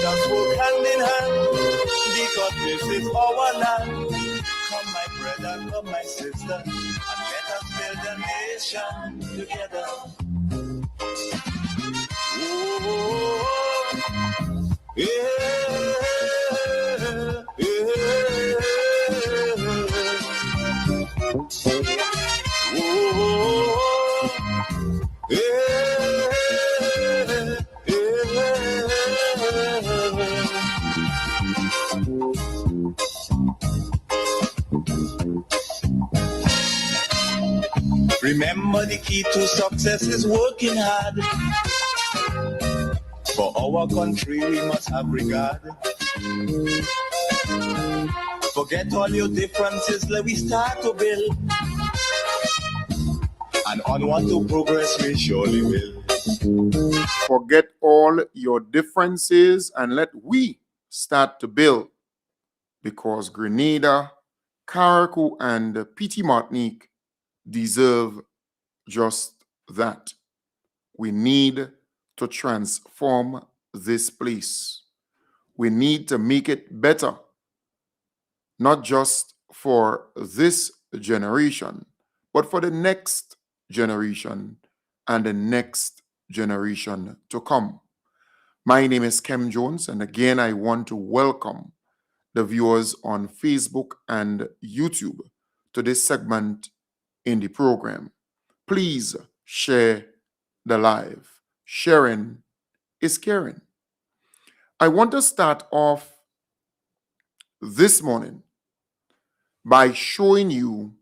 Let us work hand in hand, because this is our land. Come my brother, come my sister, and let us build a nation together. Oh, yeah, yeah. Remember, the key to success is working hard. For our country we must have regard. Forget all your differences, let we start to build. And onward to progress we surely will. Forget all your differences and let we start to build. Because Grenada, Carriacou, and Petite Martinique deserve just that. We need to transform this place. We need to make it better, not just for this generation, but for the next generation and the next generation to come. My name is Kem Jones, and again, I want to welcome the viewers on Facebook and YouTube to this segment in the program. Please share the live. Sharing is caring. I want to start off this morning by showing you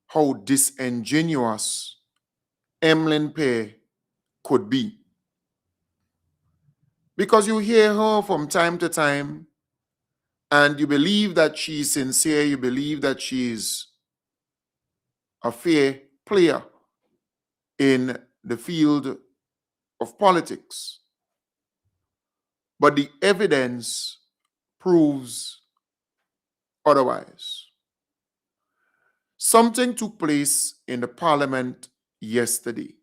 how disingenuous Emlyn Pay could be. Because you hear her from time to time and you believe that she's sincere, you believe that she's a fair player in the field of politics. But the evidence proves otherwise. Something took place in the parliament yesterday.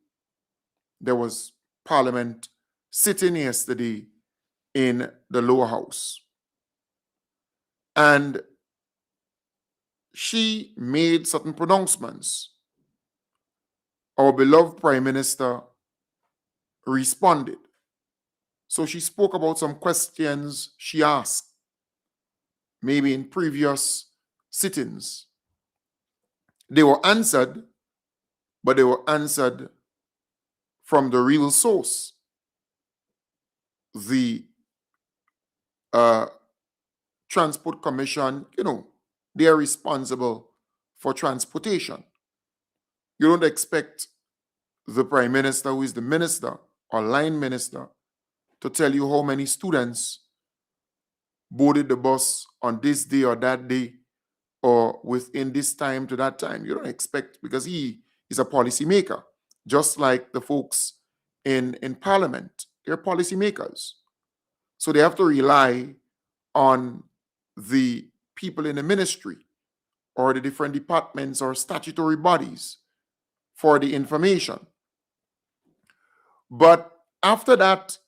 There was parliament sitting yesterday in the lower house. And she made certain pronouncements. Our beloved Prime Minister responded. So she spoke about some questions she asked, maybe in previous sittings. They were answered, but they were answered from the real source. The Transport Commission, they are responsible for transportation. You don't expect the Prime Minister, who is the minister or line minister, to tell you how many students boarded the bus on this day or that day or within this time to that time. You don't expect, because he is a policymaker, just like the folks in Parliament. They're policymakers. So they have to rely on the people in the ministry or the different departments or statutory bodies for the information. But after that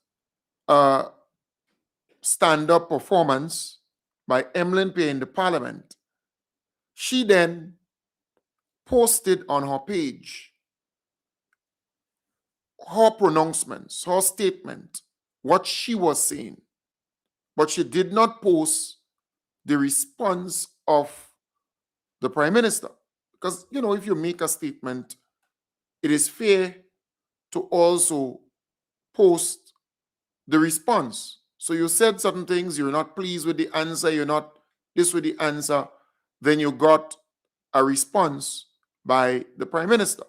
stand-up performance by Emlyn Pay in the parliament, she then posted on her page her pronouncements, her statement, what she was saying. But she did not post the response of the Prime Minister. Because, if you make a statement, it is fair to also post the response. So you said certain things, you're not pleased with the answer, you're not this with the answer, then you got a response by the Prime Minister,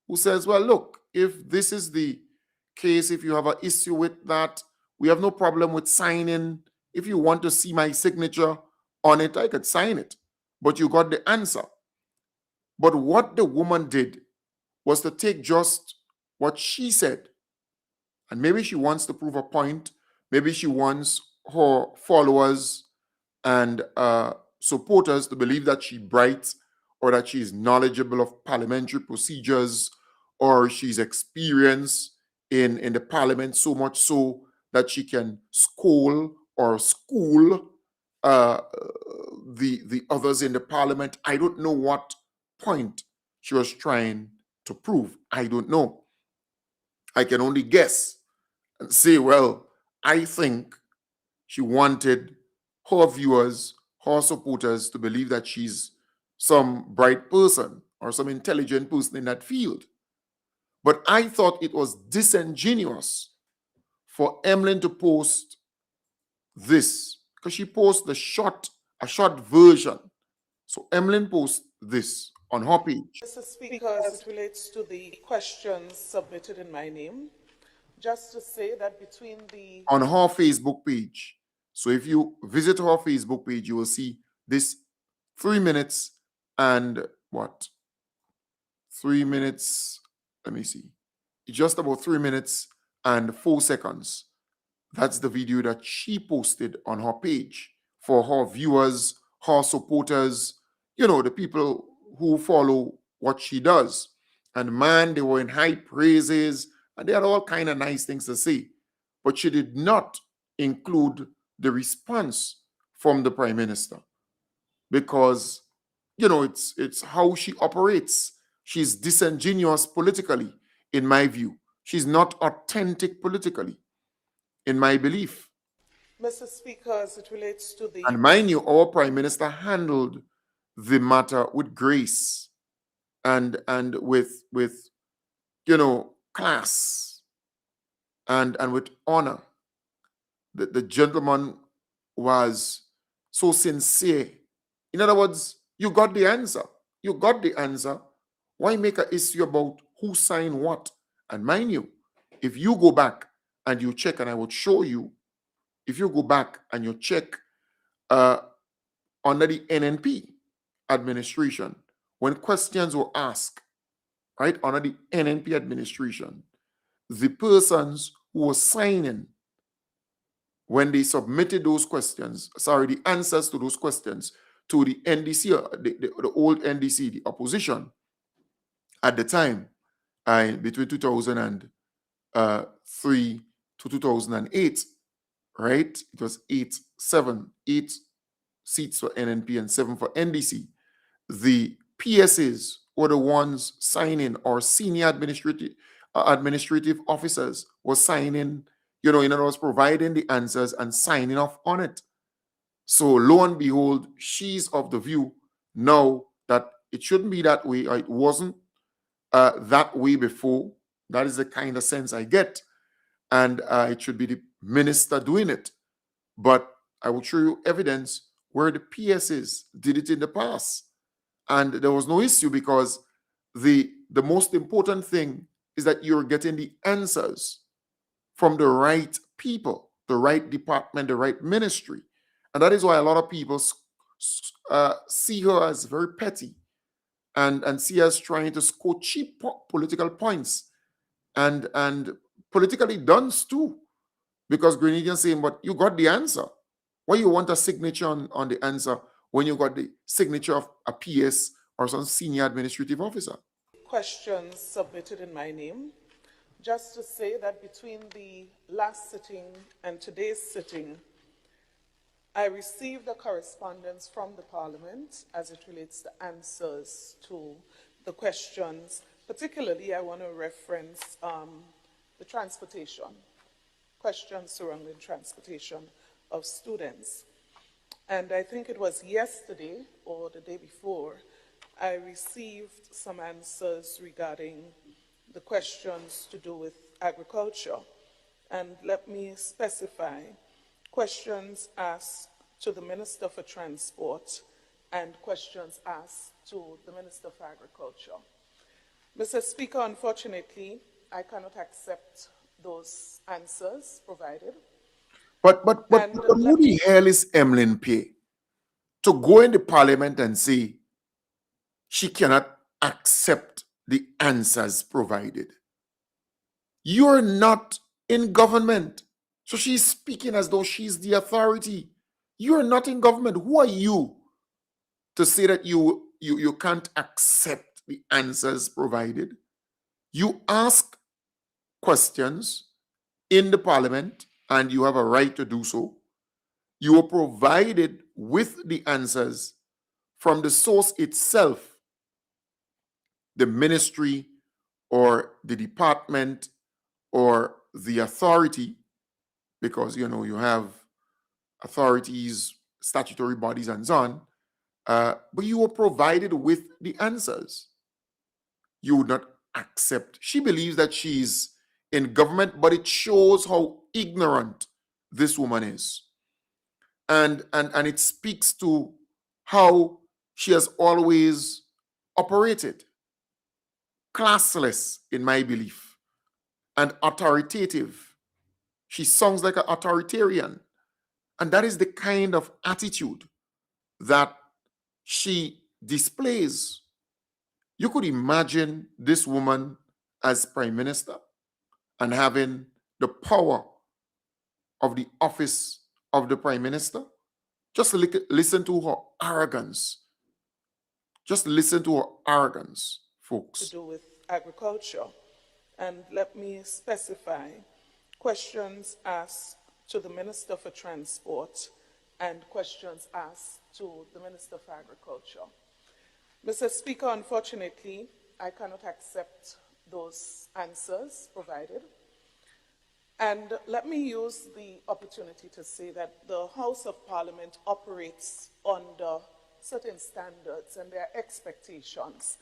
who says, well, look, if this is the case, if you have an issue with that, we have no problem with signing. If you want to see my signature on it, I could sign it. But you got the answer. But what the woman did was to take just what she said. And maybe she wants to prove a point. Maybe she wants her followers and supporters to believe that she's bright or that she's knowledgeable of parliamentary procedures or she's experienced in the parliament so much so that she can scold or school the others in the parliament. I don't know what point she was trying to prove. I don't know. I can only guess and say, well, I think she wanted her viewers, her supporters to believe that she's some bright person or some intelligent person in that field. But I thought it was disingenuous for Emlyn to post this, because she posted a short version. So Emlyn posts this on her page. Mr. Speaker, as it relates to the questions submitted in my name, just to say that between the... On her Facebook page. So if you visit her Facebook page, you will see this 3 minutes and what? 3 minutes, let me see. Just about 3 minutes and 4 seconds. That's the video that she posted on her page for her viewers, her supporters, you know, the people who follow what she does. And man, they were in high praises and they had all kind of nice things to say. But she did not include the response from the Prime Minister because, you know, it's how she operates. She's disingenuous politically, in my view. She's not authentic politically, in my belief. Mr. Speaker, as it relates to the... And mind you, our Prime Minister handled the matter with grace and with you know, class and with honor. The gentleman was so sincere. In other words, you got the answer. You got the answer. Why make an issue about who signed what? And mind you, if you go back and you check, and I would show you, if you go back and you check under the NNP administration, when questions were asked, right, under the NNP administration, the persons who were signing when they submitted those questions, the answers to those questions to the NDC, the old NDC, the opposition at the time, between 2003 to 2008, right? It was 8 seats for NNP and 7 for NDC. The PSAs were the ones signing, or senior administrative officers were signing, you know, in other words, providing the answers and signing off on it. So lo and behold, she's of the view now that it shouldn't be that way, or it wasn't that way before. That is the kind of sense I get. And it should be the minister doing it. But I will show you evidence where the PSs did it in the past. And there was no issue because the most important thing is that you're getting the answers from the right people, the right department, the right ministry. And that is why a lot of people see her as very petty and see us trying to score cheap political points and politically dunce too, because Grenadians saying, but you got the answer. Why you want a signature on the answer when you got the signature of a PS or some senior administrative officer? Questions submitted in my name, just to say that between the last sitting and today's sitting, I received a correspondence from the Parliament as it relates to answers to the questions. Particularly, I want to reference the transportation, questions surrounding transportation of students. And I think it was yesterday or the day before, I received some answers regarding the questions to do with agriculture. And let me specify, questions asked to the Minister for Transport and questions asked to the Minister for Agriculture. Mr. Speaker, unfortunately, I cannot accept those answers provided. But who the hell is Emlyn Pay to go in the Parliament and say she cannot accept the answers provided? You're not in government. So she's speaking as though she's the authority. You're not in government. Who are you to say that you can't accept the answers provided? You ask questions in the Parliament, and you have a right to do so. You were provided with the answers from the source itself, the ministry or the department or the authority, because you have authorities, statutory bodies, and so on. But you were provided with the answers. You would not accept. She believes that she's in government, but it shows how ignorant this woman is. And it speaks to how she has always operated. Classless, in my belief, and authoritative. She sounds like an authoritarian. And that is the kind of attitude that she displays. You could imagine this woman as prime minister and having the power of the office of the prime minister. Just listen to her arrogance. Just listen to her arrogance, folks. To do with agriculture. And let me specify questions asked to the Minister for Transport and questions asked to the Minister for Agriculture. Mr. Speaker, unfortunately, I cannot accept those answers provided. And let me use the opportunity to say that the House of Parliament operates under certain standards and their expectations,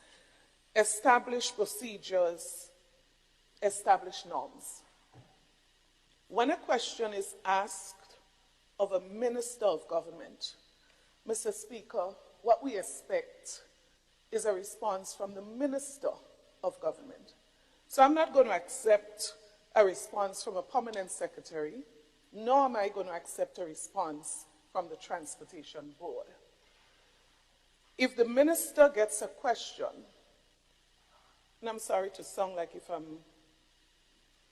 established procedures, established norms. When a question is asked of a minister of government, Mr. Speaker, what we expect is a response from the minister of government. So I'm not going to accept a response from a permanent secretary, nor am I going to accept a response from the Transportation Board. If the minister gets a question, and I'm sorry to sound like if I'm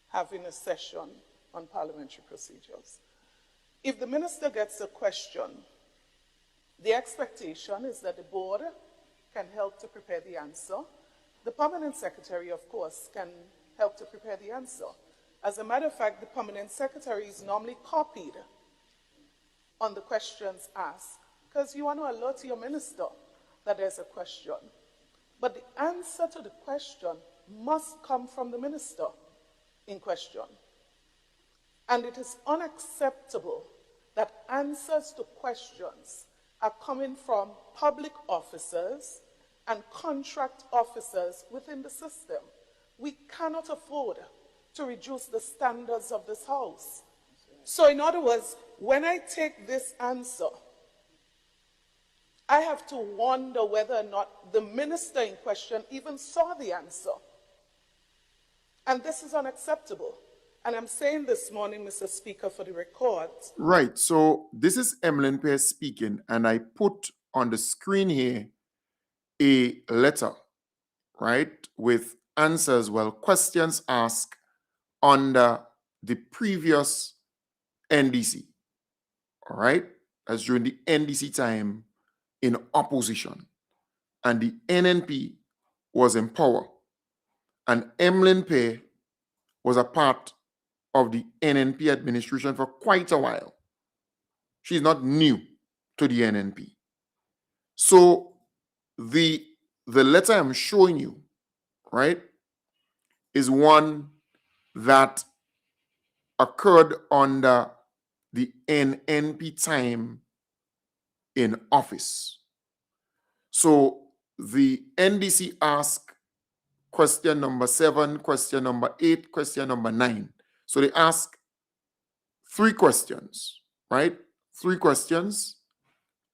having a session on parliamentary procedures. If the minister gets a question, the expectation is that the board can help to prepare the answer. The permanent secretary, of course, can help to prepare the answer. As a matter of fact, the permanent secretary is normally copied on the questions asked because you want to alert your minister that there's a question. But the answer to the question must come from the minister in question. And it is unacceptable that answers to questions are coming from public officers and contract officers within the system. We cannot afford to reduce the standards of this House. So in other words, when I take this answer, I have to wonder whether or not the minister in question even saw the answer. And this is unacceptable. And I'm saying this morning, Mr. Speaker, for the record. Right. So this is Emlyn Pierce speaking, and I put on the screen here a letter, right, with answers, questions asked under the previous NDC, all right, as during the NDC time in opposition, and the NNP was in power, and Emlyn Pierce was a part of the NNP administration for quite a while. She's not new to the NNP. So the letter I'm showing you, right, is one that occurred under the NNP time in office. So the NDC asked question number 7, question number 8, question number 9. So they asked 3 questions, right? 3 questions,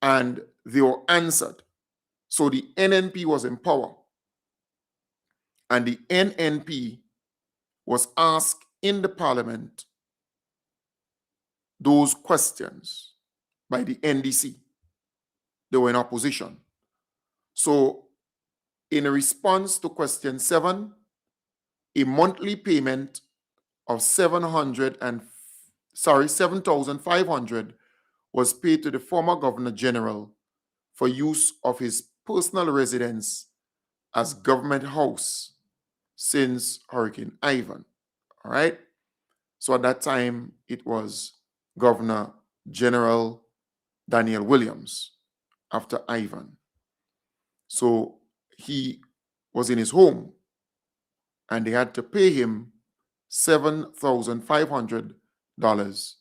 and they were answered. So the NNP was in power, and the NNP was asked in the parliament those questions by the NDC. They were in opposition. So in response to question 7, a monthly payment of 7,500 was paid to the former Governor General for use of his personal residence as government house since Hurricane Ivan. All right. So at that time, it was Governor General Daniel Williams after Ivan. So he was in his home and they had to pay him $7,500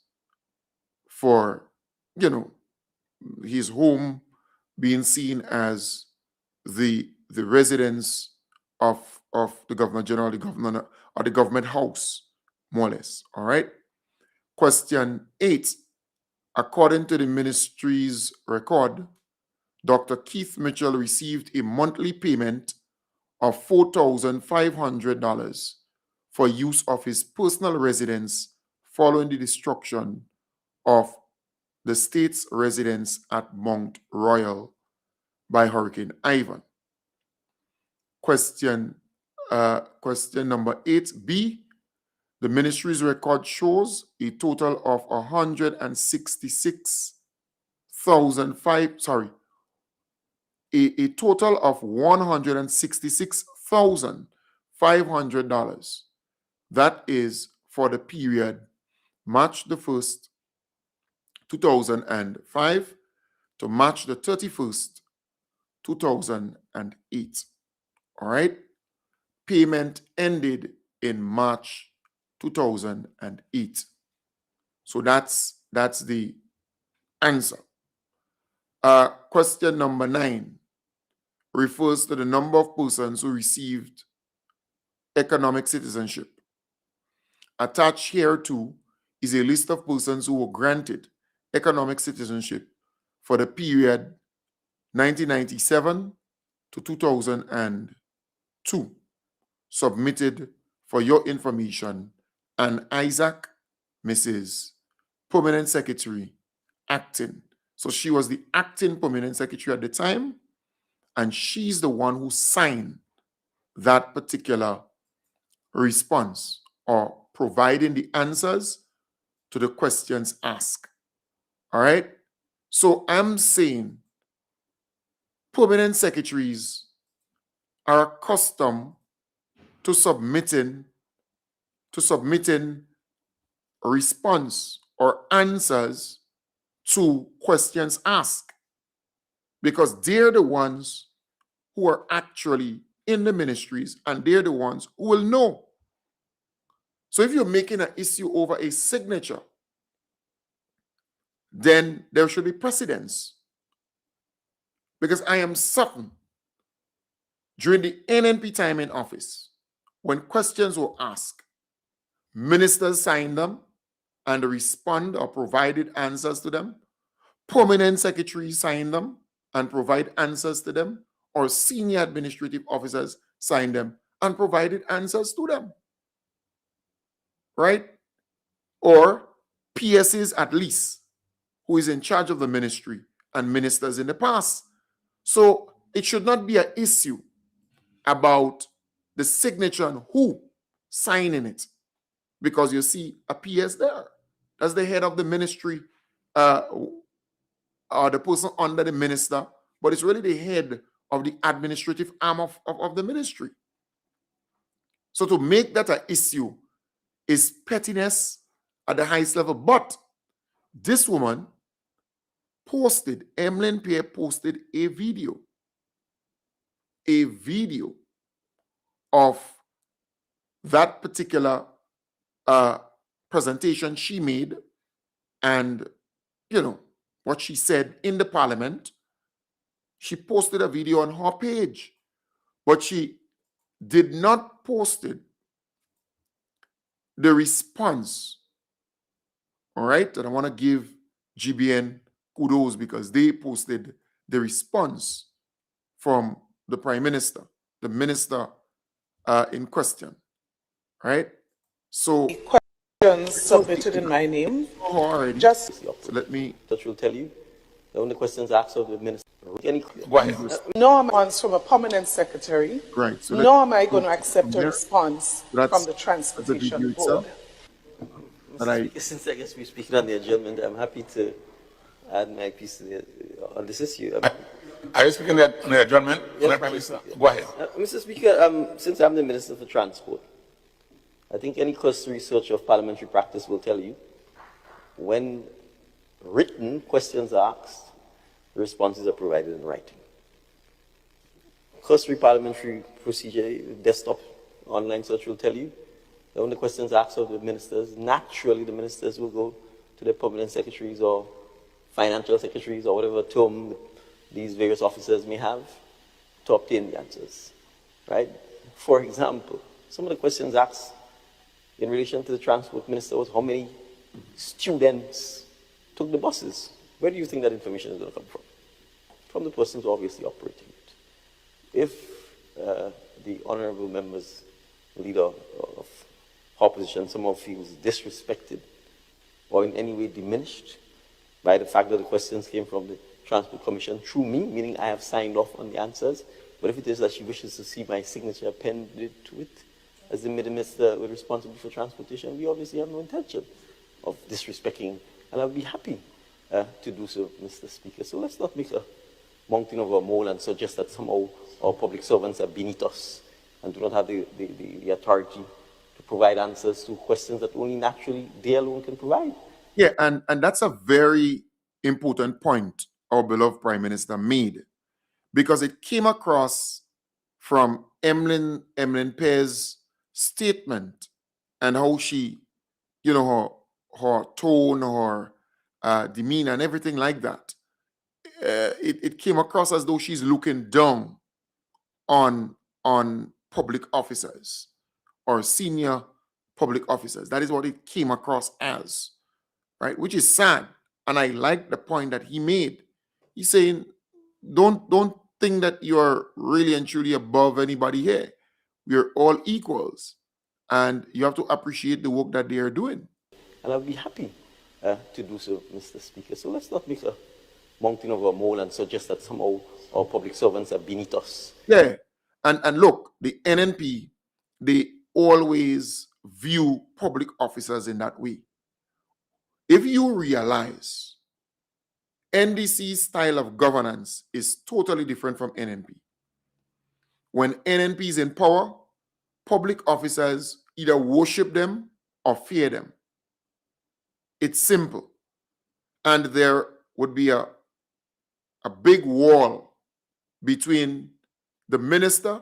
for, his home being seen as the residence of the Governor General, the governor, or the government house, more or less. All right. Question 8. According to the ministry's record, Dr. Keith Mitchell received a monthly payment of $4,500 for use of his personal residence following the destruction of the state's residence at Mount Royal by Hurricane Ivan. Question number 8B. The ministry's record shows a total of $166,500. That is for the period March the 1st, 2005 to March the 31st, 2008. All right. Payment ended in March 2008. So that's the answer. Question number 9 refers to the number of persons who received economic citizenship. Attached here too is a list of persons who were granted economic citizenship for the period 1997 to 2002, submitted for your information, and Isaac, Mrs. Permanent Secretary, acting. So she was the acting Permanent Secretary at the time, and she's the one who signed that particular response or providing the answers to the questions asked. All right? So I'm saying permanent secretaries are accustomed to submitting response or answers to questions asked, because they're the ones who are actually in the ministries and they're the ones who will know. So if you're making an issue over a signature, then there should be precedence. Because I am certain during the NNP time in office, when questions were asked, ministers signed them and respond or provided answers to them. Permanent secretaries signed them and provide answers to them, or senior administrative officers signed them and provided answers to them. Right? Or PSs at least, who is in charge of the ministry, and ministers in the past. So it should not be an issue about the signature and who signing it, because you see a PS there. That's the head of the ministry, or the person under the minister, but it's really the head of the administrative arm of the ministry. So to make that an issue is pettiness at the highest level. But this woman posted, Emlyn Pierre posted a video of that particular presentation she made, and what she said in the parliament. She posted a video on her page, but she did not post the response. All right, and I want to give GBN kudos because they posted the response from the Prime Minister, the minister in question. Right? So questions submitted in my name. Just let me. That will tell you the only questions asked of the minister. No response from a permanent secretary. Right. So nor am I going to accept a response from the Transportation Board. Since I guess we're speaking on the adjournment, I'm happy to add my piece on this issue. Are you speaking on the adjournment? Yes, Prime Minister? Go ahead. Mr. Speaker, since I'm the Minister for Transport, I think any cursory research of parliamentary practice will tell you when written questions are asked, responses are provided in writing. Customary parliamentary procedure, desktop online search will tell you that when the questions are asked of the ministers, naturally the ministers will go to their permanent secretaries or financial secretaries or whatever term these various officers may have to obtain the answers, right? For example, some of the questions asked in relation to the transport minister was how many students took the buses. Where do you think that information is going to come from? From the persons obviously operating it. If the honorable members, leader of opposition somehow feels disrespected or in any way diminished by the fact that the questions came from the Transport Commission through me, meaning I have signed off on the answers, but if it is that she wishes to see my signature appended to it as the minister responsible for transportation, we obviously have no intention of disrespecting, and I'll be happy to do so, Mr. Speaker. So let's not make a mountain of a mole and suggest that somehow our public servants are beneath us and do not have the authority to provide answers to questions that only naturally they alone can provide. Yeah, and that's a very important point our beloved Prime Minister made, because it came across from Emlyn Pear's statement and how she, you know, her tone, her demeanor and everything like that. It came across as though she's looking down on public officers or senior public officers. That is what it came across as, right? Which is sad. And I like the point that he made. He's saying, don't think that you're really and truly above anybody here. We're all equals. And you have to appreciate the work that they are doing. And I'll be happy to do so, Mr. Speaker. So let's not make a mountain of a mole and suggest that somehow our public servants are beneath us. Yeah. And look, the NNP, they always view public officers in that way. If you realize NDC's style of governance is totally different from NNP. When NNP is in power, public officers either worship them or fear them. It's simple. And there would be a big wall between the minister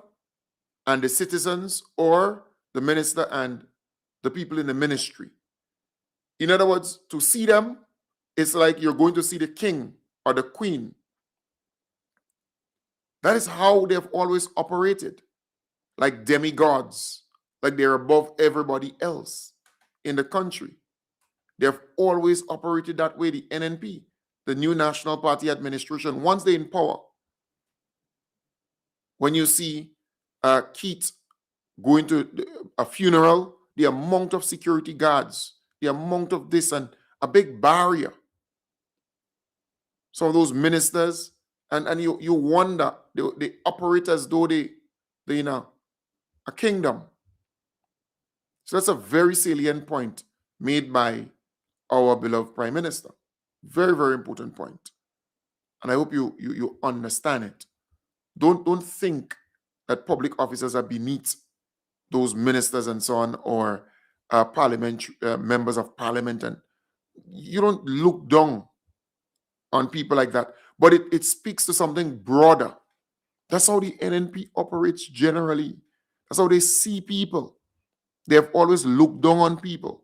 and the citizens, or the minister and the people in the ministry. In other words, to see them, it's like you're going to see the king or the queen. That is how they've always operated, like demigods, like they're above everybody else in the country. They've always operated that way, the NNP, the New National Party administration, once they're in power. When you see Keith going to a funeral, the amount of security guards, the amount of this, and a big barrier. Some of those ministers, and you wonder, they operate as though they in a kingdom. So that's a very salient point made by our beloved Prime Minister. Very, very important point. And I hope you understand it. Don't think that public officers are beneath those ministers and so on, or members of parliament, and you don't look down on people like that. But it speaks to something broader. That's how the NNP operates generally. That's how they see people. They have always looked down on people.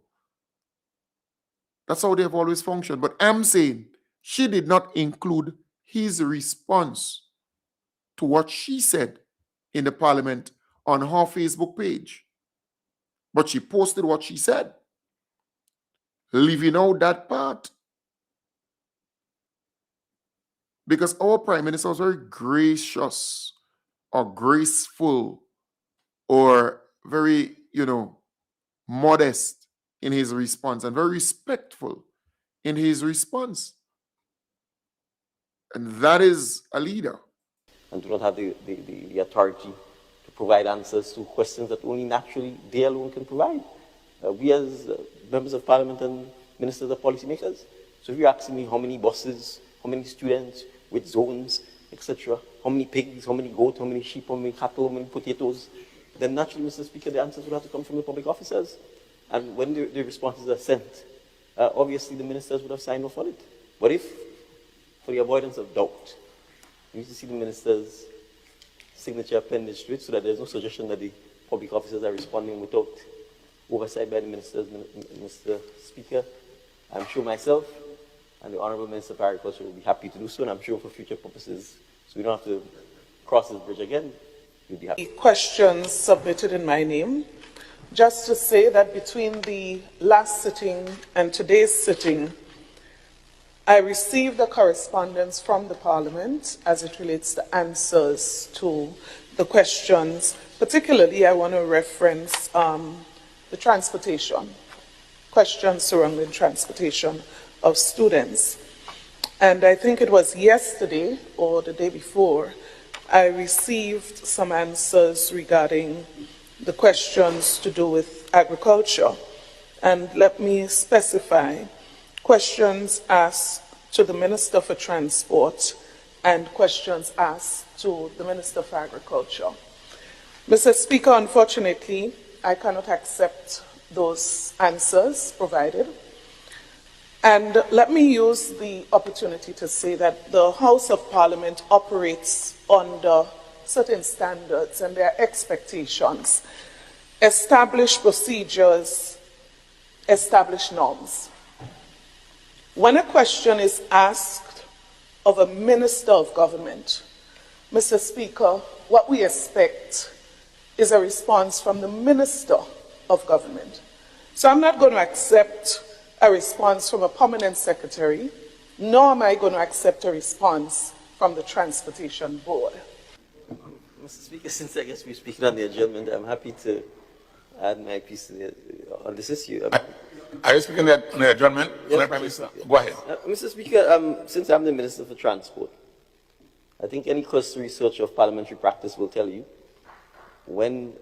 That's how they have always functioned. But I'm saying she did not include his response to what she said in the parliament on her Facebook page. But she posted what she said, leaving out that part. Because our Prime Minister was very gracious or graceful or very, modest in his response and very respectful in his response. And that is a leader. And do not have the authority to provide answers to questions that only naturally they alone can provide. We as members of parliament and ministers are policymakers. So if you're asking me how many buses, how many students, which zones, etc., how many pigs, how many goats, how many sheep, how many cattle, how many potatoes, then naturally, Mr. Speaker, the answers would have to come from the public officers. And when the responses are sent, obviously the ministers would have signed off on it. But if, for the avoidance of doubt, you need to see the minister's signature appended to it so that there's no suggestion that the public officers are responding without oversight by the Mr. Speaker, I'm sure myself and the Honorable Minister for Agriculture will be happy to do so, and I'm sure for future purposes, so we don't have to cross this bridge again, you'll be happy. Questions submitted in my name. Just to say that between the last sitting and today's sitting, I received a correspondence from the Parliament as it relates to answers to the questions. Particularly, I want to reference the transportation, questions surrounding transportation of students. And I think it was yesterday or the day before, I received some answers regarding the questions to do with agriculture. And let me specify, questions asked to the Minister for Transport and questions asked to the Minister for Agriculture. Mr. Speaker, unfortunately, I cannot accept those answers provided. And let me use the opportunity to say that the House of Parliament operates under certain standards and their expectations, establish procedures, establish norms. When a question is asked of a Minister of Government, Mr. Speaker, what we expect is a response from the Minister of Government. So I'm not going to accept a response from a permanent secretary, nor am I going to accept a response from the Transportation Board. Mr. Speaker, since I guess we're speaking on the adjournment, I'm happy to add my piece on this issue. Are you speaking on the adjournment, Yes, Prime Minister? Go ahead. Mr. Speaker, since I'm the Minister for Transport, I think any close research of parliamentary practice will tell you when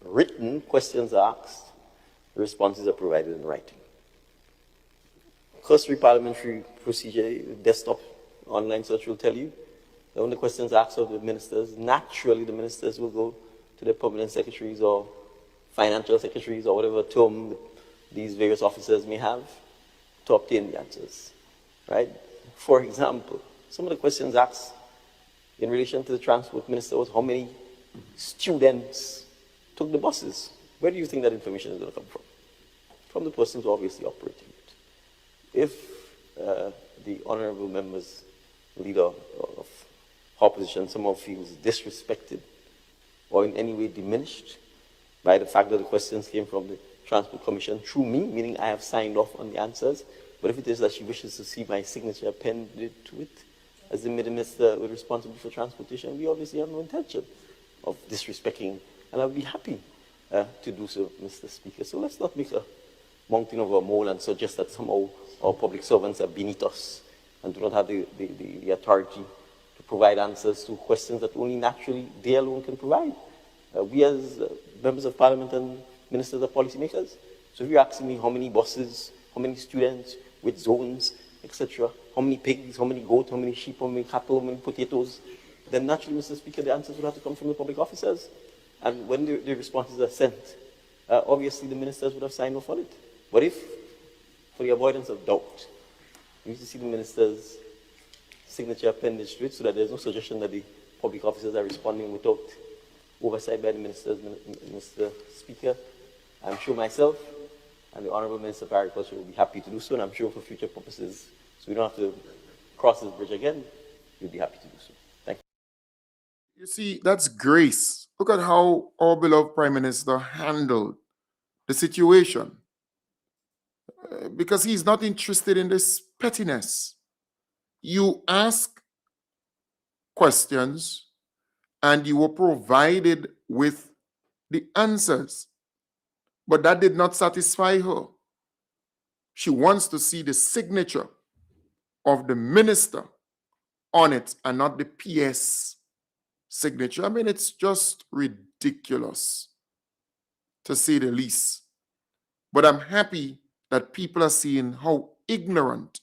written questions are asked, responses are provided in writing. Cursory parliamentary procedure, desktop online search will tell you that when the questions are asked of the ministers, naturally the ministers will go to their permanent secretaries or financial secretaries or whatever term these various officers may have to obtain the answers, right? For example, some of the questions asked in relation to the transport minister was how many students took the buses. Where do you think that information is going to come from? From the person who's obviously operating it. If the honorable member's leader of opposition somehow feels disrespected or in any way diminished by the fact that the questions came from the Transport Commission through me, meaning I have signed off on the answers, but if it is that she wishes to see my signature appended to it as the minister responsible for transportation, we obviously have no intention of disrespecting, and I'll be happy to do so, Mr. Speaker. So let's not make a mountain of a mole and suggest that somehow our public servants are beneath us and do not have the authority to provide answers to questions that only naturally they alone can provide. We as members of parliament and ministers are policymakers. So if you're asking me how many buses, how many students, which zones, etc., how many pigs, how many goats, how many sheep, how many cattle, how many potatoes, then naturally, Mr. Speaker, the answers would have to come from the public officers. And when the responses are sent, obviously the ministers would have signed off on it. But if, for the avoidance of doubt, you need to see the minister's signature appended to it so that there's no suggestion that the public officers are responding without oversight by the ministers, Mr. Speaker, I'm sure myself and the Honorable Minister for Agriculture will be happy to do so, and I'm sure for future purposes, so we don't have to cross this bridge again, you'll be happy to do so. Thank you. You see, that's grace. Look at how our beloved Prime Minister handled the situation. Because he's not interested in this pettiness. You ask questions and you were provided with the answers. But that did not satisfy her. She wants to see the signature of the minister on it and not the PS signature. I mean, it's just ridiculous, to say the least. But I'm happy that people are seeing how ignorant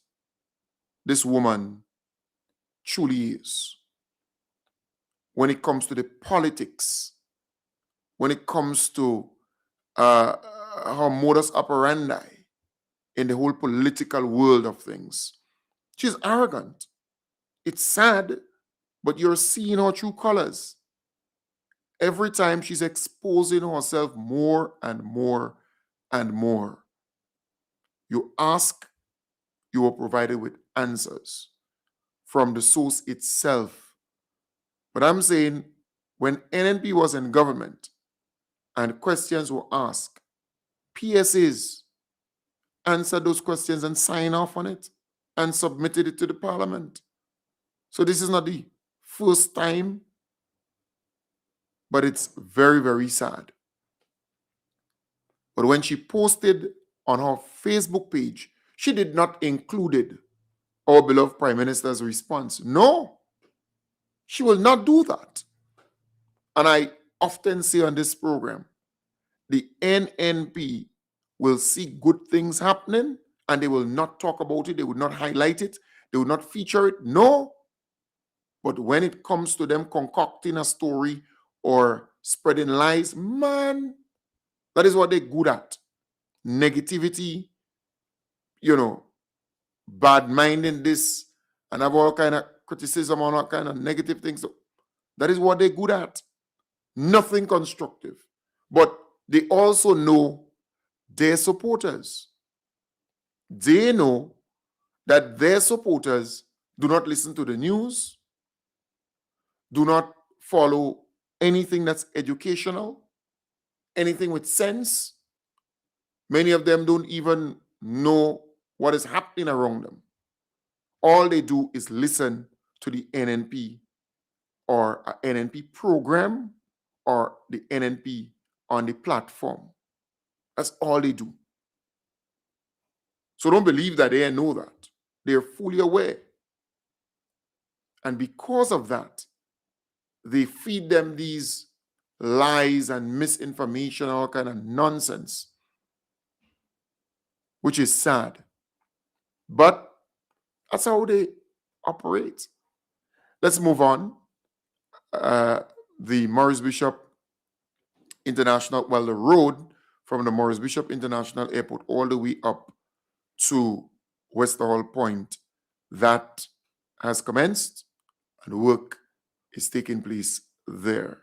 this woman truly is when it comes to the politics, when it comes to her modus operandi in the whole political world of things. She's arrogant. It's sad, but you're seeing her true colors. Every time she's exposing herself more and more and more. You ask, you are provided with answers from the source itself. But I'm saying when NNP was in government and questions were asked, PSAs answered those questions and signed off on it and submitted it to the parliament. So this is not the first time, but it's very, very sad. But when she posted on her Facebook page, she did not include our beloved Prime Minister's response. No, she will not do that. And I often say on this program, the NNP will see good things happening and they will not talk about it. They will not highlight it. They will not feature it. No. But when it comes to them concocting a story or spreading lies, man, that is what they're good at. Negativity, bad minding this and have all kind of criticism on all kind of negative things. That is what they're good at. Nothing constructive. But they also know their supporters. They know that their supporters do not listen to the news, do not follow anything that's educational, anything with sense. Many of them don't even know what is happening around them. All they do is listen to the NNP or an NNP program or the NNP on the platform. That's all they do. So don't believe that they know that. They're fully aware. And because of that, they feed them these lies and misinformation, all kind of nonsense, which is sad. But that's how they operate. Let's move on. The Maurice Bishop International, the road from the Maurice Bishop International Airport all the way up to Westerhall Point, that has commenced and work is taking place there.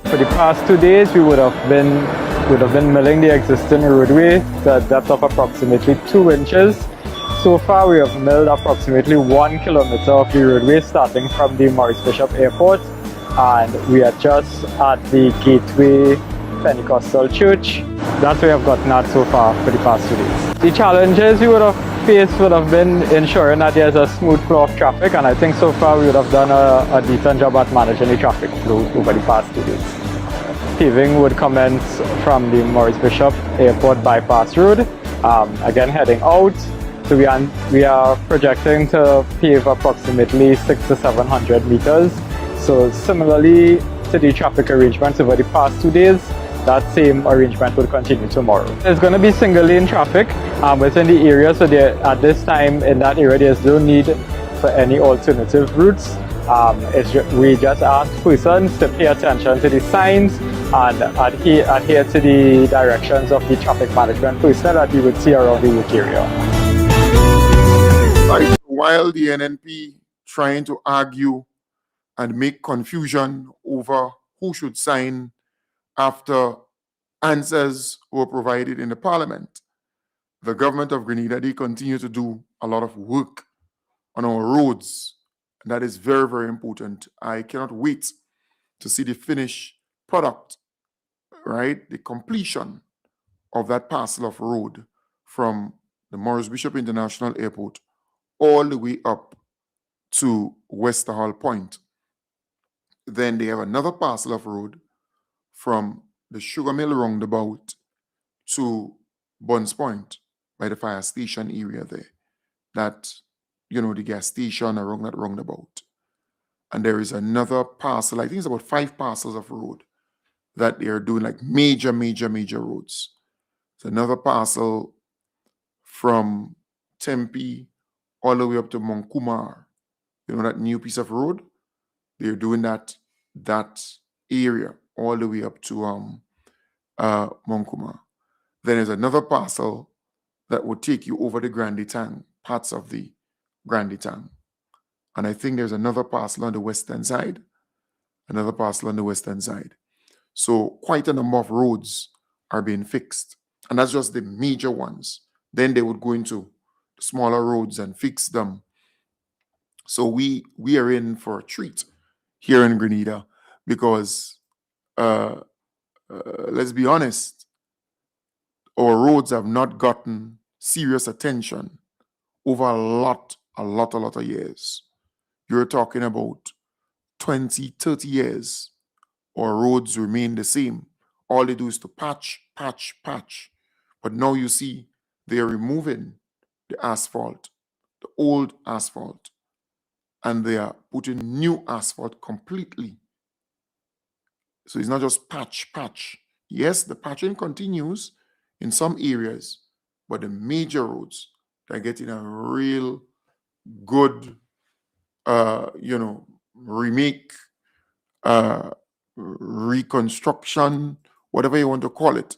For the past 2 days, we would have been milling the existing roadway to a depth of approximately 2 inches. So far, we have milled approximately 1 kilometer of the roadway starting from the Maurice Bishop Airport, and we are just at the Gateway Pentecostal Church. That's where I've gotten at so far for the past 2 days. The challenges we would have faced would have been ensuring that there's a smooth flow of traffic, and I think so far we would have done a decent job at managing the traffic flow over the past 2 days. Paving would commence from the Maurice Bishop Airport bypass road, again heading out. So we are projecting to pave approximately 600 to 700 meters. So similarly to the traffic arrangements over the past 2 days, that same arrangement will continue tomorrow. There's going to be single lane traffic within the area, so at this time in that area there's no need for any alternative routes. We just ask persons to pay attention to the signs and adhere to the directions of the traffic management personnel that you would see around the work area. Right. While the NNP trying to argue and make confusion over who should sign after answers were provided in the parliament, the government of Grenada, they continue to do a lot of work on our roads. And that is very, very important. I cannot wait to see the finished product, right? The completion of that parcel of road from the Maurice Bishop International Airport all the way up to Westerhall Point. Then they have another parcel of road from the Sugar Mill roundabout to Buns Point by the fire station area there. That, the gas station around that roundabout. And there is another parcel, I think it's about 5 parcels of road that they are doing, like major roads. It's another parcel from Tempe all the way up to Monkumar. That new piece of road? They're doing that area all the way up to Monkuma. Then there's another parcel that would take you over the Grande Tang, parts of the Grande Tang. And I think there's another parcel on the western side, So quite a number of roads are being fixed. And that's just the major ones. Then they would go into the smaller roads and fix them. So we are in for a treat here in Grenada because let's be honest, our roads have not gotten serious attention over a lot of years. You're talking about 20, 30 years. Our roads remain the same. All they do is to patch. But now you see they're removing the asphalt, the old asphalt, and they are putting new asphalt completely. So it's not just patch. Yes, the patching continues in some areas, but the major roads, they're getting a real good, remake, reconstruction, whatever you want to call it.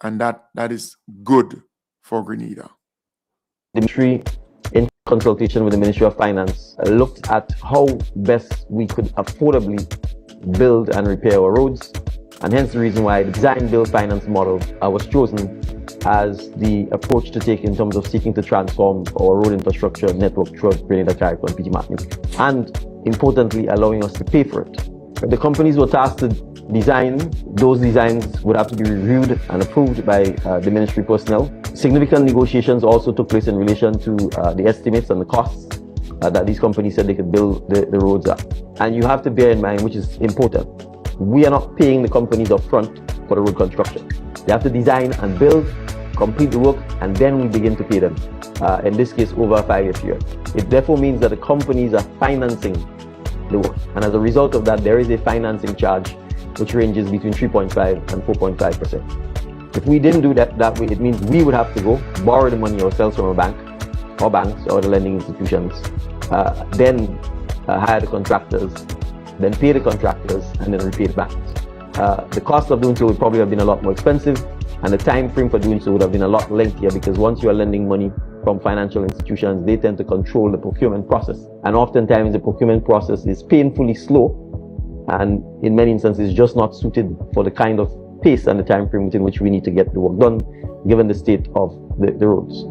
And that is good for Grenada. The ministry, in consultation with the Ministry of Finance, looked at how best we could affordably build and repair our roads, and hence the reason why the design build finance model was chosen as the approach to take in terms of seeking to transform our road infrastructure network throughout Grenada, Carriacou, and PT Martinique, and importantly allowing us to pay for it. The companies were tasked to design. Those designs would have to be reviewed and approved by the ministry personnel. Significant negotiations also took place in relation to the estimates and the costs that these companies said they could build the roads at. And you have to bear in mind, which is important, we are not paying the companies up front for the road construction. They have to design and build, complete the work, and then we begin to pay them, in this case over a 5-year period. It therefore means that the companies are financing the work, and as a result of that, there is a financing charge which ranges between 3.5 and 4.5%. If we didn't do that way, it means we would have to go borrow the money ourselves from a bank or banks or the lending institutions, then hire the contractors, then pay the contractors, and then repay the banks. The cost of doing so would probably have been a lot more expensive, and the time frame for doing so would have been a lot lengthier, because once you are lending money from financial institutions, they tend to control the procurement process. And oftentimes the procurement process is painfully slow, and in many instances just not suited for the kind of pace and the time frame within which we need to get the work done, given the state of the roads.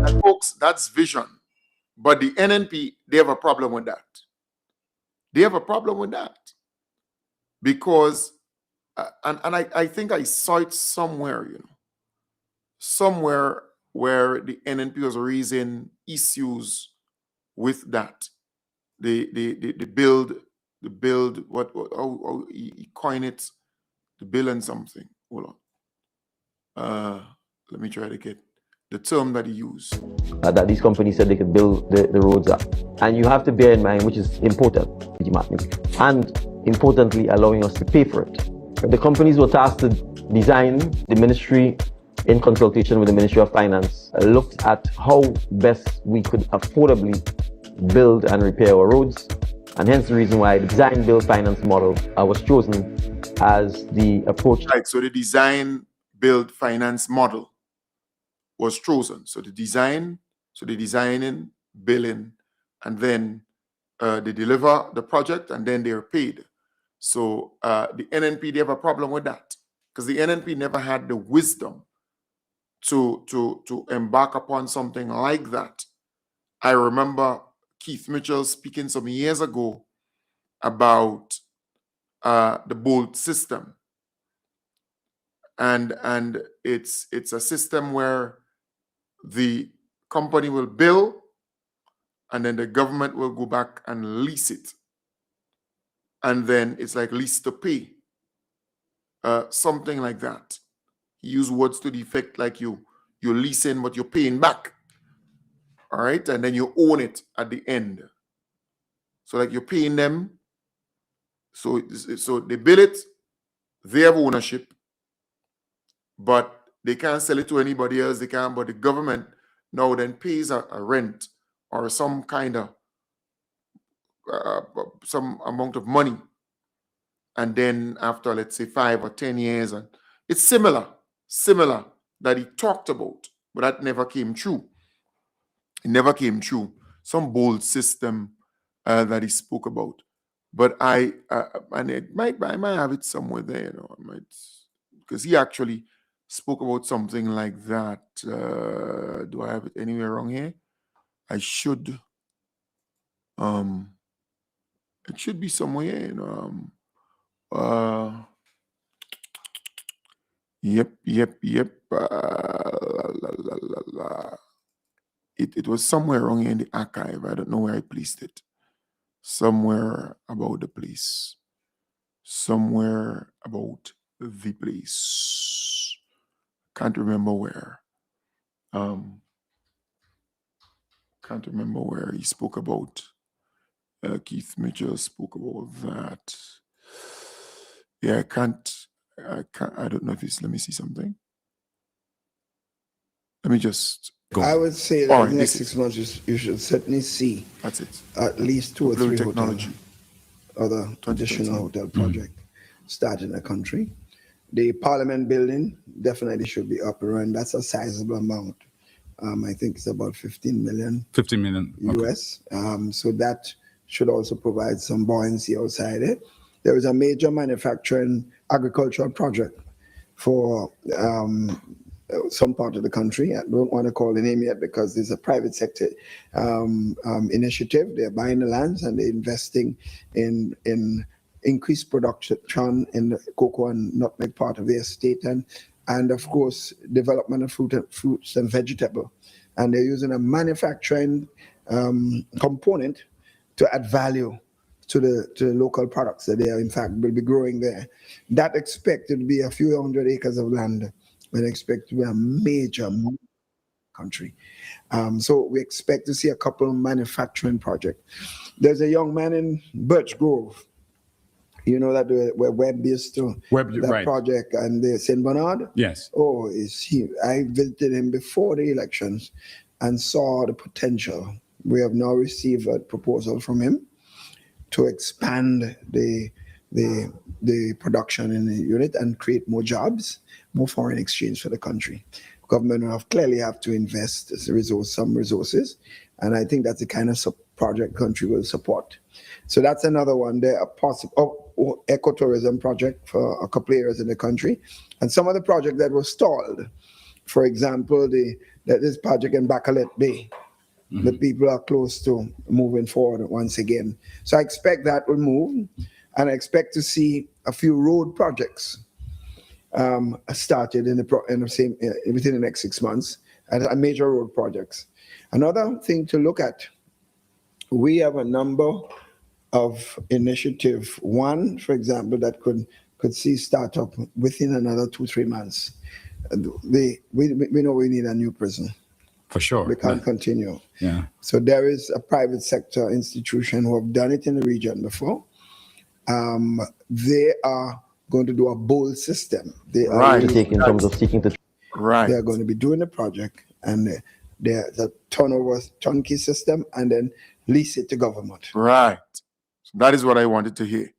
And folks, that's vision. But the NNP, they have a problem with that. Because, I think I saw it somewhere, somewhere where the NNP was raising issues with that. They build, how he coined it, the bill and something. Hold on. Let me try to get the term that he used. That these companies said they could build the roads up. And you have to bear in mind, which is important, and importantly allowing us to pay for it. The companies were tasked to design. The ministry, in consultation with the Ministry of Finance, looked at how best we could affordably build and repair our roads, and hence the reason why the design build finance model was chosen as the approach. Right, so the design build finance model was chosen. So the designing, billing, and then they deliver the project, and then they're paid. So the NNP, they have a problem with that, because the NNP never had the wisdom to embark upon something like that. I remember Keith Mitchell speaking some years ago about the BOLT system, and it's a system where the company will bill, and then the government will go back and lease it, and then it's like lease to pay, something like that. He used words to the effect like you're leasing but you're paying back. All right, and then you own it at the end. So like you're paying them. So they bill it, they have ownership, but they can't sell it to anybody else. They can't, but the government now then pays a rent or some kind of some amount of money, and then after, let's say, 5 or 10 years, and it's similar that he talked about, but that never came true. It never came true. Some bold system that he spoke about. But I might have it somewhere there, you know, because he actually spoke about something like that. Do I have it anywhere wrong here? I should. It should be somewhere here, you know. Yep. It was somewhere wrong here in the archive. I don't know where I placed it. Somewhere about the place. Somewhere about the place. Can't remember where. Can't remember where he spoke about. Keith Mitchell spoke about that. Yeah, I don't know if it's, let me see something. Let me just go. I would say that All in the right, next this 6 months, you should certainly see That's it. at least 2 or Fluid 3 technology. other traditional 2013. hotel project start in the country. The Parliament building definitely should be up and running. That's a sizable amount. I think it's about 15 million 15 million. Okay. US. So that should also provide some buoyancy outside it. There is a major manufacturing agricultural project for some part of the country. I don't want to call the name yet because there's a private sector initiative. They're buying the lands and they're investing in increased production in the cocoa and nutmeg part of the estate, and of course development of fruits and vegetable. And they're using a manufacturing component to add value to the local products that they are in fact will be growing there. That expected to be a few hundred acres of land, and expect to be a major country. So we expect to see a couple of manufacturing projects. There's a young man in Birch Grove, you know, that we're web-based to that right. project, and the St. Bernard. Yes. Oh, is he? I visited him before the elections and saw the potential. We have now received a proposal from him to expand the production in the unit and create more jobs, more foreign exchange for the country. Government will clearly have to invest some resources, and I think that's the kind of project country will support. So that's another one. There are possible ecotourism project for a couple of areas in the country, and some of the projects that were stalled. For example, this project in Bacalet Bay. The people are close to moving forward once again. So I expect that will move, and I expect to see a few road projects started within the next 6 months, and major road projects. Another thing to look at, we have a number of initiative. One, for example, that could see startup within another 2-3 months. We know we need a new prison. For sure. We can't continue. Yeah. So there is a private sector institution who have done it in the region before. They are going to do a bold system. They are Right. really- Take in terms of seeking to Right. They are going to be doing the project, and there's a turnkey system, and then lease it to government. Right. So that is what I wanted to hear.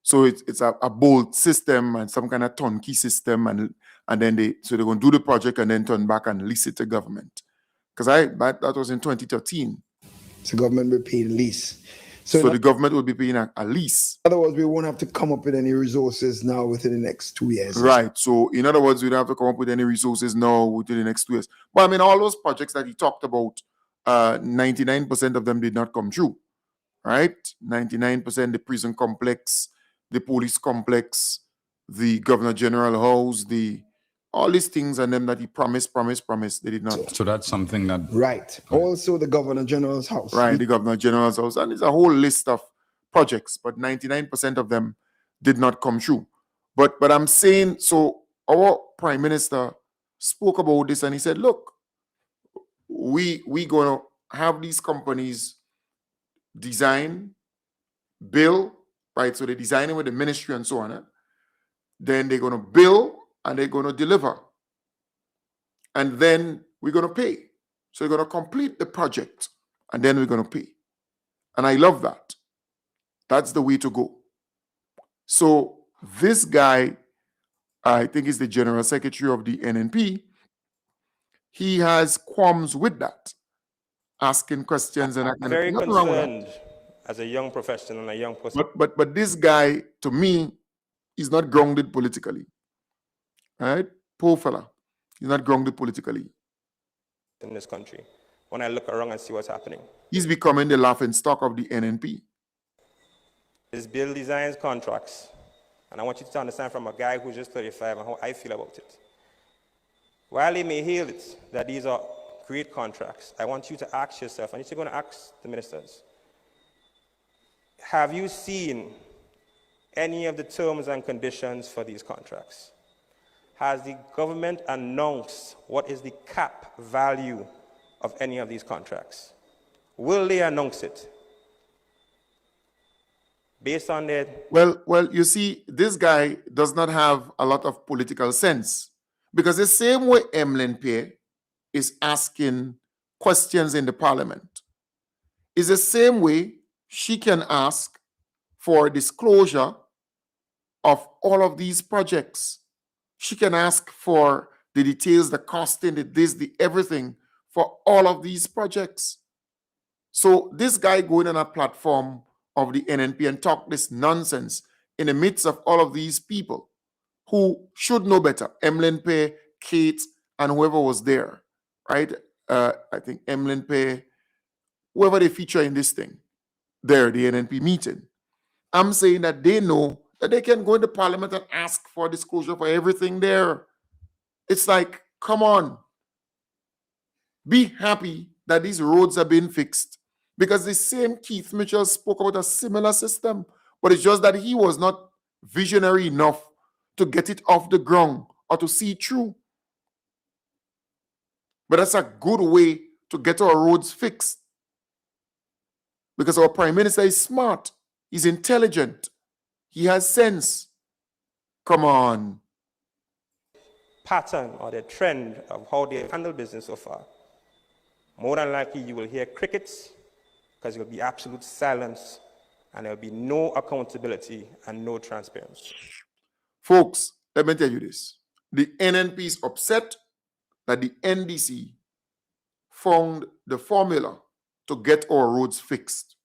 So it's a bold system and some kind of turnkey system, and then they're going to do the project and then turn back and lease it to government. Because that was in 2013. So government will pay the lease. So the government will be paying a lease. In other words, we won't have to come up with any resources now within the next 2 years. Right. So in other words, we don't have to come up with any resources now within the next 2 years. But I mean, all those projects that he talked about, 99% of them did not come true. Right? 99%, the prison complex, the police complex, the Governor General House, all these things, and them that he promised, they did not. So that's something that. Right. Also the Governor General's house. Right, the Governor General's house. And it's a whole list of projects, but 99% of them did not come true. But I'm saying, so our Prime Minister spoke about this and he said, look, we going to have these companies design, build, right? So they're designing with the ministry and so on. Then they're going to build and they're going to deliver. And then we're going to pay. So we're going to complete the project and then we're going to pay. And I love that. That's the way to go. So this guy, I think is the general secretary of the NNP, he has qualms with that, asking questions and that kind of Very thing. Nothing wrong with that. concerned as a young professional and a young person But this guy, to me, is not grounded politically. Right? Poor fella. He's not grounded politically. in this country. When I look around and see what's happening, He's becoming the laughing stock of the NNP. this bill designs contracts, and I want you to understand from a guy who's just 35 and how I feel about it. While he may hail it that these are great contracts, I want you to ask yourself, and you're going to ask the ministers, have you seen any of the terms and conditions for these contracts? Has the government announced what is the cap value of any of these contracts? Will they announce it? Based on their Well, you see, this guy does not have a lot of political sense, because the same way Emlyn Pierre is asking questions in the parliament is the same way she can ask for disclosure of all of these projects. She can ask for the details, the costing, the this, the everything for all of these projects. So this guy going on a platform of the NNP and talk this nonsense in the midst of all of these people who should know better. Emlyn Pierre, Kate, and whoever was there, right? I think Emlyn Pierre, whoever they feature in this thing, there, the NNP meeting. I'm saying that they know that they can go into parliament and ask for disclosure for everything there. It's like, come on. Be happy that these roads are being fixed, because the same Keith Mitchell spoke about a similar system, but it's just that he was not visionary enough to get it off the ground or to see it through. But that's a good way to get our roads fixed, because our prime minister is smart, he's intelligent, he has sense. Come on. pattern or the trend of how they handle business so far, more than likely you will hear crickets, because there will be absolute silence and there will be no accountability and no transparency. Folks, let me tell you this. The NNP is upset that the NDC found the formula to get our roads fixed,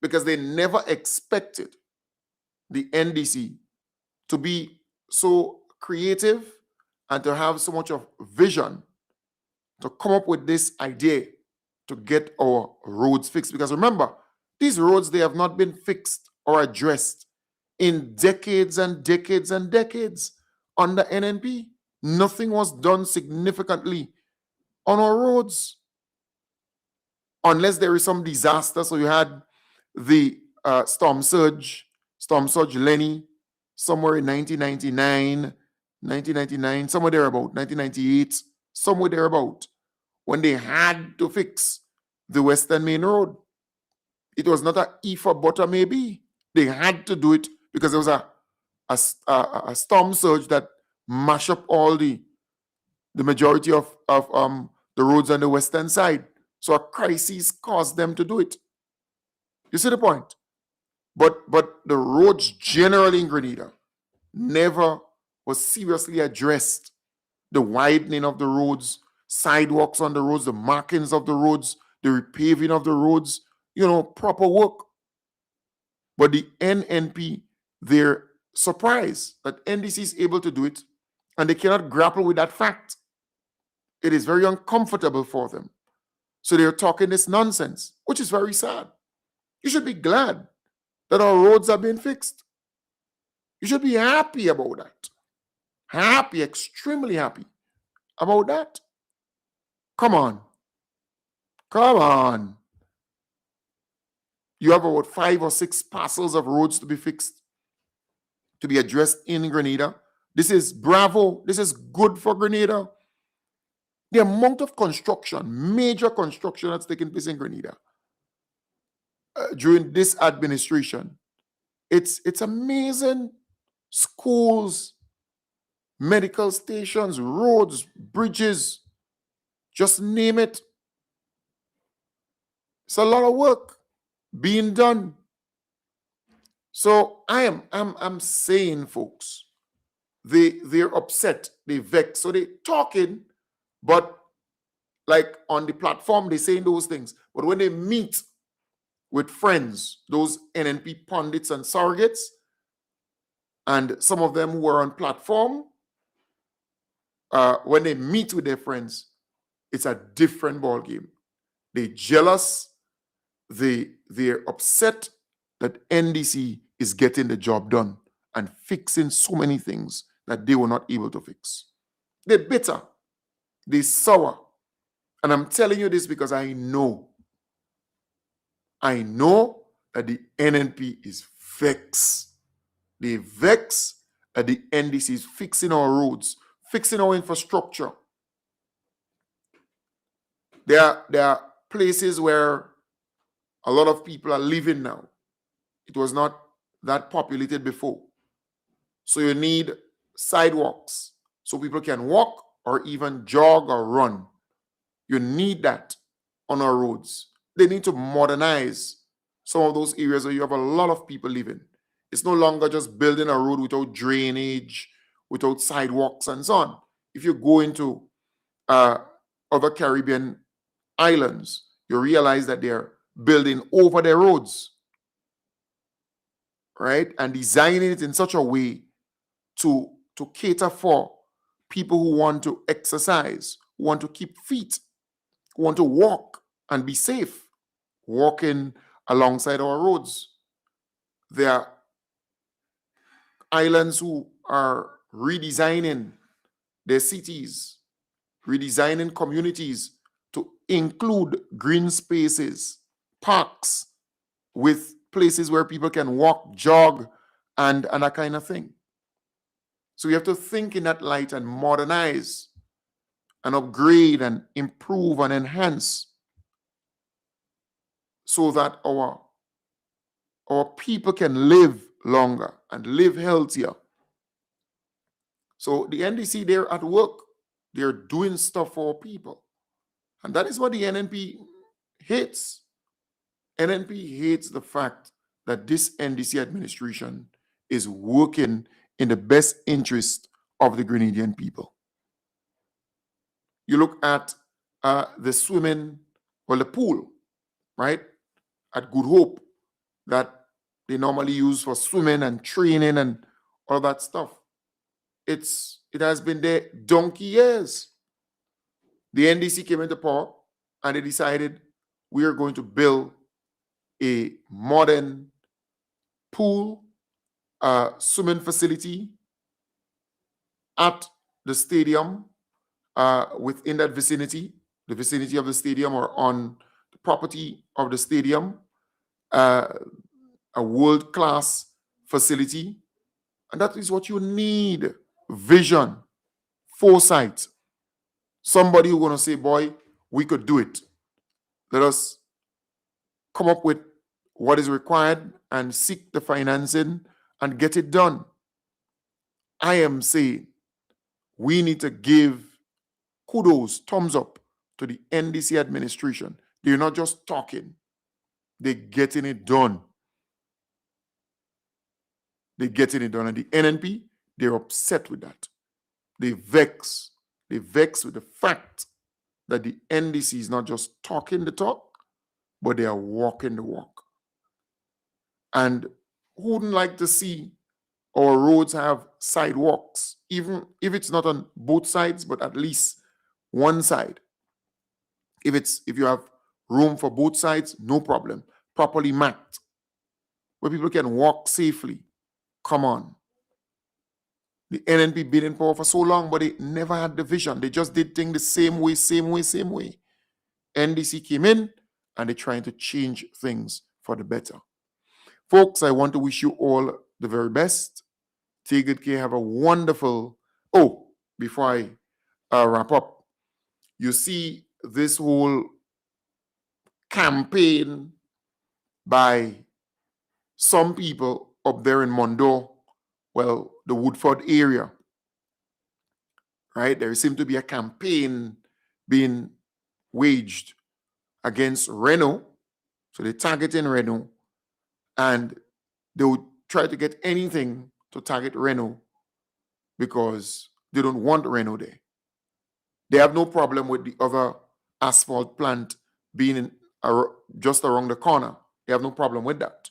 because they never expected the NDC to be so creative and to have so much of vision to come up with this idea to get our roads fixed. Because remember, these roads, they have not been fixed or addressed in decades and decades and decades under NNP. Nothing was done significantly on our roads, unless there is some disaster. So you had the storm surge Lenny, somewhere in 1999, somewhere thereabout, 1998, somewhere thereabout, when they had to fix the Western Main Road. It was not an if or butter maybe. They had to do it because there was a storm surge that mashed up all the majority of the roads on the western side. So a crisis caused them to do it. You see the point? But the roads generally in Grenada never was seriously addressed. The widening of the roads, sidewalks on the roads, the markings of the roads, the repaving of the roads, proper work. But the NNP, they're surprised that NDC is able to do it, and they cannot grapple with that fact. It is very uncomfortable for them. So they're talking this nonsense, which is very sad. You should be glad that our roads are being fixed. You should be happy about that. Happy, extremely happy about that. Come on. Come on. You have about 5 or 6 parcels of roads to be fixed, to be addressed in Grenada. This is bravo. This is good for Grenada. The amount of construction, major construction that's taking place in Grenada during this administration, it's amazing. Schools, medical stations, roads, bridges, just name it. It's a lot of work being done. So I'm saying, folks, they're upset, they vex, so they talking, but like on the platform, they saying those things. But when they meet with friends, those NNP pundits and surrogates, and some of them who are on platform, when they meet with their friends, it's a different ball game. They're jealous. They're upset that NDC is getting the job done and fixing so many things that they were not able to fix. They're bitter. They're sour. And I'm telling you this because I know that the NNP is vexed. They vex that the NDC is fixing our roads, fixing our infrastructure. There are places where a lot of people are living now. It was not that populated before. So you need sidewalks so people can walk or even jog or run. You need that on our roads. They need to modernize some of those areas where you have a lot of people living. It's no longer just building a road without drainage, without sidewalks and so on. If you go into other Caribbean islands, you realize that they're building over their roads, right? And designing it in such a way to cater for people who want to exercise, who want to keep fit, who want to walk and be safe, walking alongside our roads. There are islands who are redesigning their cities, redesigning communities to include green spaces, parks, with places where people can walk, jog, and that kind of thing. So we have to think in that light and modernize and upgrade and improve and enhance so that our people can live longer and live healthier. So the NDC, they're at work. They're doing stuff for people. And that is what the NNP hates. NNP hates the fact that this NDC administration is working in the best interest of the Grenadian people. You look at the swimming, well, the pool, right, at Good Hope that they normally use for swimming and training and all that stuff. It has been there donkey years. The NDC came into power and they decided we are going to build a modern pool, swimming facility at the stadium, within that vicinity, the vicinity of the stadium or on the property of the stadium, a world-class facility. And that is what you need: vision, foresight. Somebody who's going to say, boy, we could do it. Let us come up with what is required and seek the financing and get it done. I am saying we need to give kudos, thumbs up to the NDC administration. They're not just talking, they're getting it done. They're getting it done. And the NNP, they're upset with that. They vex. They vex with the fact that the NDC is not just talking the talk, but they are walking the walk. And who wouldn't like to see our roads have sidewalks, even if it's not on both sides, but at least one side? If you have room for both sides, no problem. Properly marked, where people can walk safely. Come on. The NNP been in power for so long, but they never had the vision. They just did things the same way. NDC came in and they're trying to change things for the better. Folks, I want to wish you all the very best. Take good care. Have a wonderful... Oh, before I wrap up, you see this whole campaign by some people up there in Mondo, well, the Woodford area, right? There seemed to be a campaign being waged against Renault. So they're targeting Renault and they would try to get anything to target Reno because they don't want Reno there. They have no problem with the other asphalt plant being just around the corner. They have no problem with that.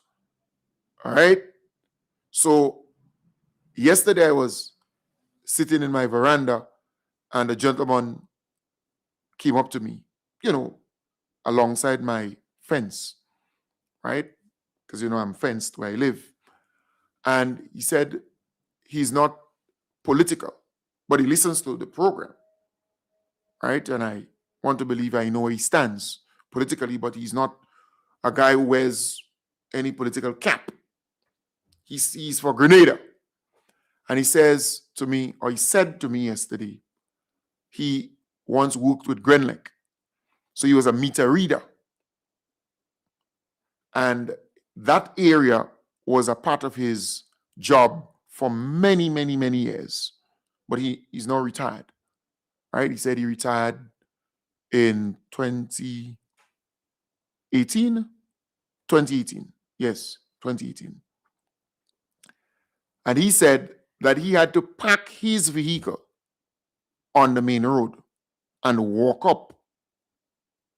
All right? So yesterday I was sitting in my veranda and a gentleman came up to me, alongside my fence, right? Because, I'm fenced where I live. And he said he's not political, but he listens to the program, right? And I want to believe I know where he stands politically, but he's not a guy who wears any political cap. He's for Grenada. And he says to me, or he said to me yesterday, he once worked with Grenlec. So he was a meter reader. And that area was a part of his job for many, many, many years. But he's now retired, right? He said he retired in 2018. 2018. Yes, 2018. And he said that he had to park his vehicle on the main road and walk up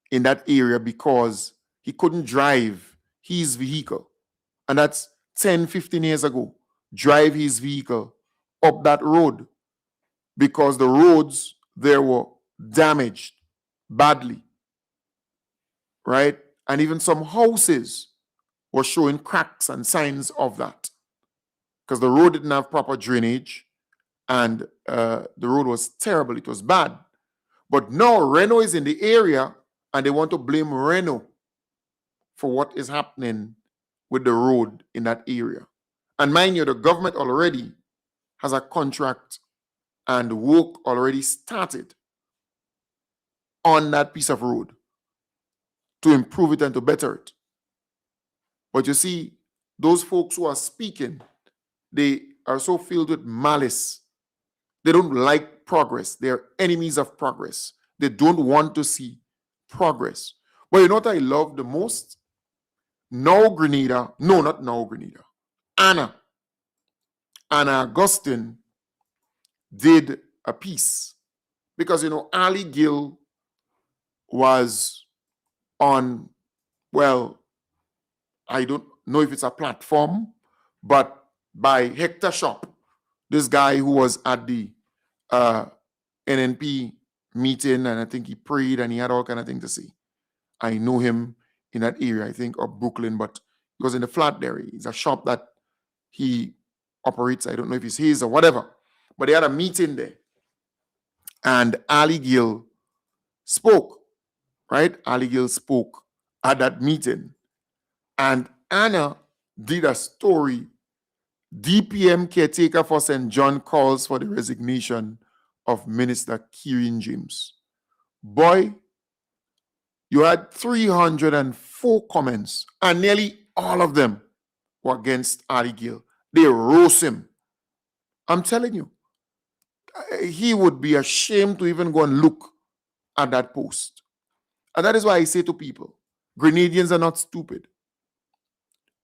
in that area because he couldn't drive his vehicle. And that's 10, 15 years ago. Drive his vehicle up that road because the roads there were damaged badly, right? And even some houses were showing cracks and signs of that because the road didn't have proper drainage and the road was terrible. It was bad. But now Reno is in the area and they want to blame Reno for what is happening with the road in that area. And mind you, the government already has a contract and work already started on that piece of road to improve it and to better it. But you see, those folks who are speaking, they are so filled with malice. They don't like progress. They're enemies of progress. They don't want to see progress. But you know what I love the most? Anna Augustine did a piece because, Ali Gill was on, well, I don't know if it's a platform, but by Hector Shop, this guy who was at the NNP meeting, and I think he prayed and he had all kind of things to say. I know him in that area, I think, of Brooklyn, but he was in the flat there. It's a shop that he operates. I don't know if it's his or whatever, but they had a meeting there. And Ali Gill spoke, right? Ali Gill spoke at that meeting. And Anna did a story. DPM caretaker for St. John calls for the resignation of Minister Kieran James. Boy, you had 304 comments, and nearly all of them were against Ali Gill. They roast him. I'm telling you, he would be ashamed to even go and look at that post. And that is why I say to people, Grenadians are not stupid.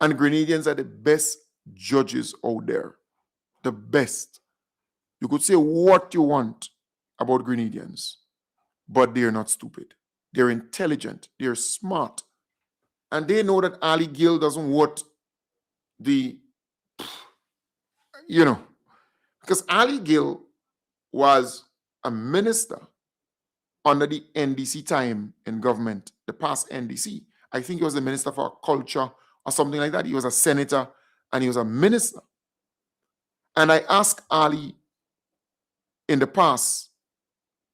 And Grenadians are the best judges out there. The best. You could say what you want about Grenadians, but they're not stupid. They're intelligent. They're smart. And they know that Ali Gill doesn't want because Ali Gill was a minister under the NDC time in government, the past NDC. I think he was the minister for culture or something like that. He was a senator and he was a minister. And I asked Ali in the past,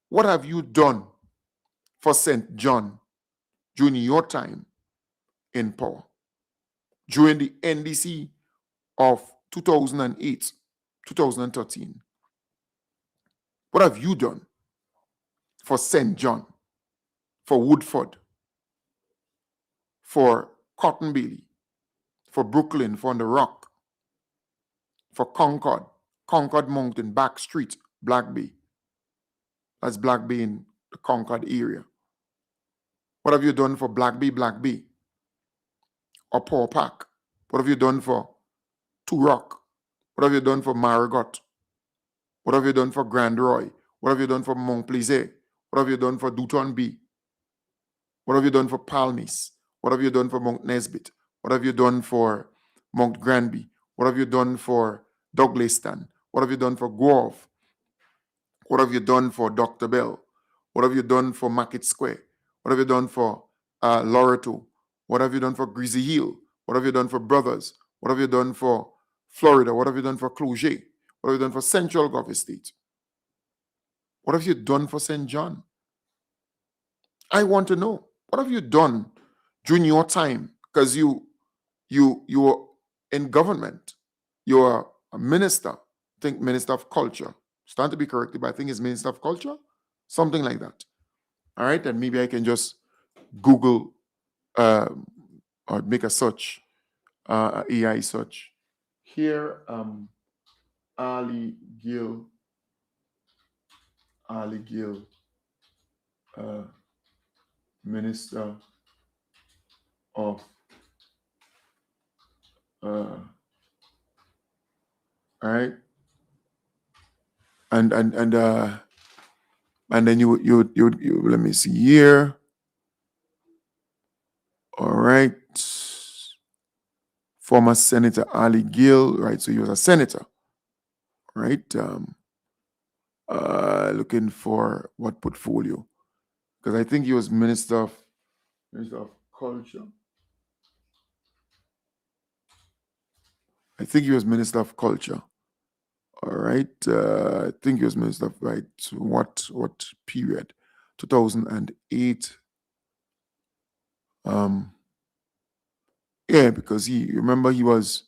what have you done for St. John during your time in power? During the NDC of 2008, 2013. What have you done for St. John, for Woodford, for Cotton Bailey, for Brooklyn, for On the Rock, for Concord Mountain, Back Street, Black Bay? That's Black Bay in the Concord area. What have you done for Black Bay, or Paul Park? What have you done for Turok? What have you done for Marigot? What have you done for Grand Roy? What have you done for Montplaisir? What have you done for Douton B? What have you done for Palmis? What have you done for Mount Nesbitt? What have you done for Mount Granby? What have you done for Douglaston? What have you done for Grove? What have you done for Dr. Bell? What have you done for Market Square? What have you done for Loreto? What have you done for Greasy Hill? What have you done for Brothers? What have you done for Florida? What have you done for Cloget? What have you done for Central Gulf Estate? What have you done for St. John? I want to know. What have you done during your time? Because you were in government. You are a minister. I think Minister of Culture. Stand to be corrected, but I think it's Minister of Culture. Something like that. All right, and maybe I can just Google or make a search, AI search. Here, Ali Gill, Minister of all right, and then you let me see here. All right, former Senator Ali Gill, right? So he was a senator, right? Looking for what portfolio? Because I think he was Minister of Culture. I think he was Minister of Culture. All right. I think he was Minister of what period? 2008. Yeah, because remember he was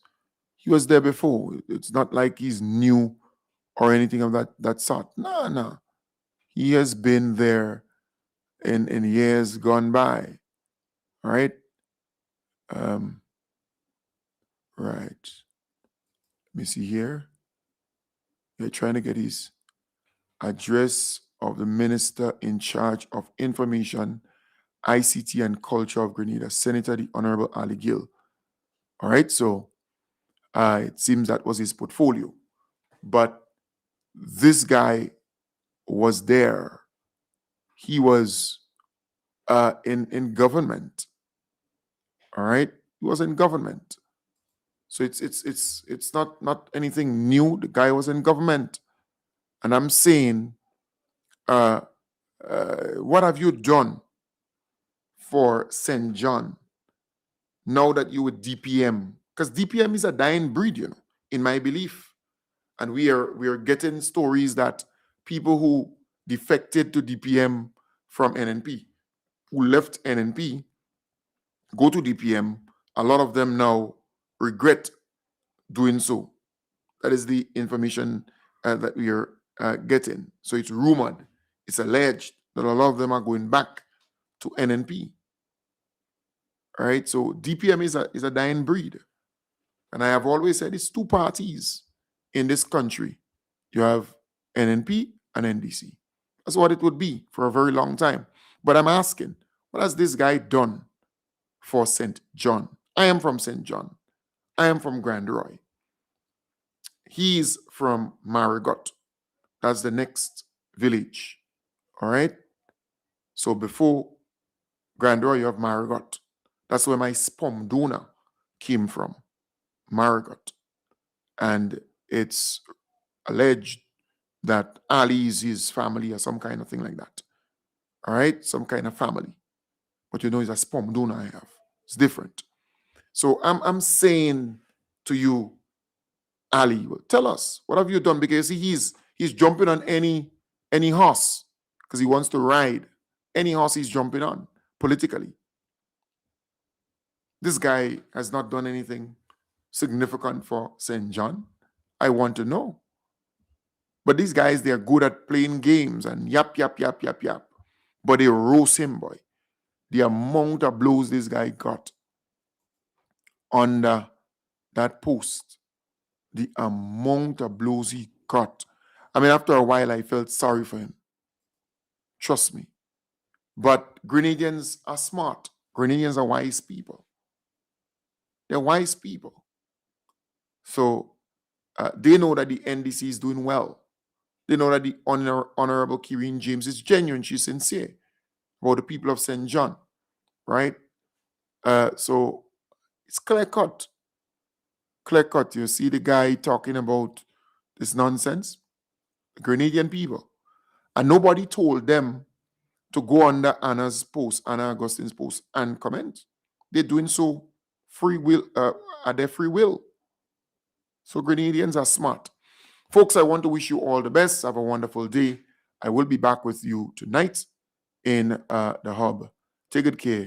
there before. It's not like he's new or anything of that sort. No. He has been there in years gone by. All right. Right. Let me see here. They're trying to get his address of the minister in charge of information, ICT, and culture of Grenada, Senator the Honorable Ali Gill. All right, so it seems that was his portfolio. But this guy was there. He was in government. All right, he was in government. So it's not anything new. The guy was in government. And I'm saying, what have you done for St. John now that you with DPM? Because DPM is a dying breed, in my belief. And we are getting stories that people who defected to DPM from NNP, who left NNP, go to DPM, a lot of them now regret doing so. That is the information that we are getting. So it's rumored, it's alleged that a lot of them are going back to NNP. All right, so DPM is a dying breed. And I have always said it's two parties in this country. You have NNP and NDC. That's what it would be for a very long time. But I'm asking, what has this guy done for St. John? I am from St. John. I am from Grand Roy. He's from Marigot. That's the next village. All right? So before Grand Roy, you have Marigot. That's where my sperm donor came from, Marigot. And it's alleged that Ali is his family or some kind of thing like that. All right? Some kind of family. But it's a sperm donor I have. It's different. So I'm saying to you, Ali, well, tell us, what have you done? Because he's jumping on any horse because he wants to ride any horse he's jumping on politically. This guy has not done anything significant for St. John. I want to know. But these guys, they are good at playing games and yap. But they roast him, boy. The amount of blows this guy got under that post, the amount of blows he got. I mean, after a while, I felt sorry for him. Trust me. But Grenadians are smart. Grenadians are wise people. They're wise people. So they know that the NDC is doing well. They know that the Honorable Kireen James is genuine. She's sincere about the people of St. John, right? So it's clear cut. Clear cut. You see the guy talking about this nonsense, the Grenadian people. And nobody told them to go under Anna's post, Anna Augustine's post, and comment. They're doing so at their free will. So Grenadians are smart. Folks, I want to wish you all the best. Have a wonderful day. I will be back with you tonight in the hub. Take good care.